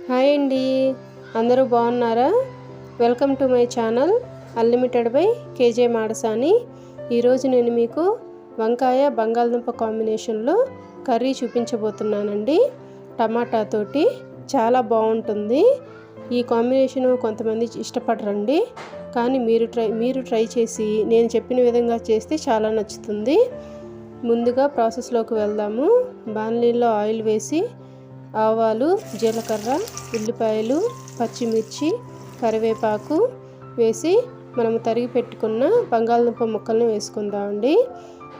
Hi అండి, అందరూ బాగున్నారా? Welcome to my channel unlimited by KJ Madasani. ఈరోజు నేను మీకు వంకాయ బంగాళదుంప కాంబినేషన్లో కర్రీ చూపించబోతున్నానండి. టమాటా తోటి చాలా బాగుంటుంది. ఈ కాంబినేషన్ కొంతమంది ఇష్టపడరండి, కానీ మీరు ట్రై చేసి నేను చెప్పిన విధంగా చేస్తే చాలా నచ్చుతుంది. ముందుగా ప్రాసెస్లోకి వెళ్దాము. బాణలీలో ఆయిల్ వేసి ఆవాలు, జీలకర్ర, ఉల్లిపాయలు, పచ్చిమిర్చి, కరివేపాకు వేసి మనము తరిగి పెట్టుకున్న బంగాళదుంప ముక్కలను వేసుకుందామండి.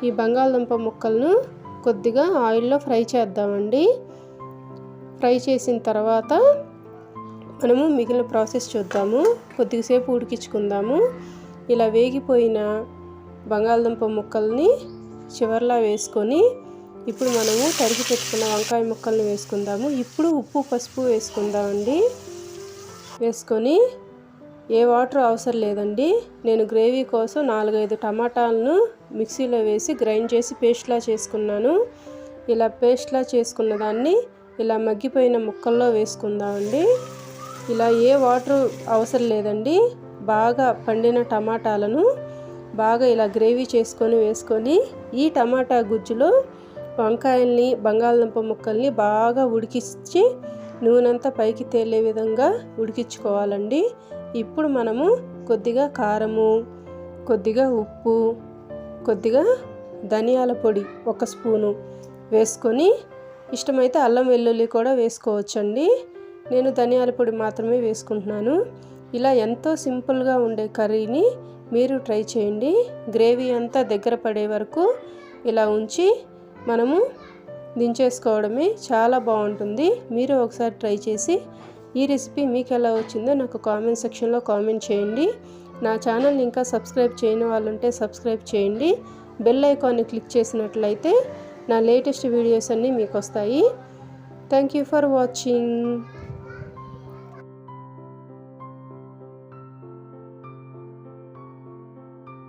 ఈ బంగాళదుంప ముక్కలను కొద్దిగా ఆయిల్లో ఫ్రై చేద్దామండి. ఫ్రై చేసిన తర్వాత మనము మిగిలిన ప్రాసెస్ చూద్దాము. కొద్దిసేపు ఉడికించుకుందాము. ఇలా వేగిపోయిన బంగాళదుంప ముక్కల్ని చివర్లా వేసుకొని ఇప్పుడు మనము తరిగి పెట్టుకున్న వంకాయ ముక్కలను వేసుకుందాము. ఇప్పుడు ఉప్పు, పసుపు వేసుకుందామండి. వేసుకొని ఏ వాటర్ అవసరం లేదండి. నేను గ్రేవీ కోసం 4-5 టమాటాలను మిక్సీలో వేసి గ్రైండ్ చేసి పేస్ట్లా చేసుకున్నాను. ఇలా పేస్ట్లా చేసుకున్న దాన్ని ఇలా మగ్గిపోయిన ముక్కల్లో వేసుకుందామండి. ఇలా ఏ వాటర్ అవసరం లేదండి. బాగా పండిన టమాటాలను బాగా ఇలా గ్రేవీ చేసుకొని వేసుకొని ఈ టమాటా గుజ్జులో వంకాయల్ని, బంగాళదుంప ముక్కల్ని బాగా ఉడికించి నూనెంతా పైకి తేలే విధంగా ఉడికించుకోవాలండి. ఇప్పుడు మనము కొద్దిగా కారము, కొద్దిగా ఉప్పు, కొద్దిగా ధనియాల పొడి 1 స్పూను వేసుకొని, ఇష్టమైతే అల్లం వెల్లుల్లి కూడా వేసుకోవచ్చండి. నేను ధనియాల పొడి మాత్రమే వేసుకుంటున్నాను. ఇలా ఎంతో సింపుల్గా ఉండే కర్రీని మీరు ట్రై చేయండి. గ్రేవీ అంతా దగ్గర పడే వరకు ఇలా ఉంచి మనము దించేసుకోవడమే. చాలా బాగుంటుంది. మీరు ఒకసారి ట్రై చేసి ఈ రెసిపీ మీకు ఎలా వచ్చిందో నాకు కామెంట్ సెక్షన్లో కామెంట్ చేయండి. నా ఛానల్ని ఇంకా సబ్స్క్రైబ్ చేయని వాళ్ళు ఉంటే సబ్స్క్రైబ్ చేయండి. బెల్ ఐకాన్ని క్లిక్ చేసినట్లయితే నా లేటెస్ట్ వీడియోస్ అన్నీ మీకు వస్తాయి. Thank you for watching.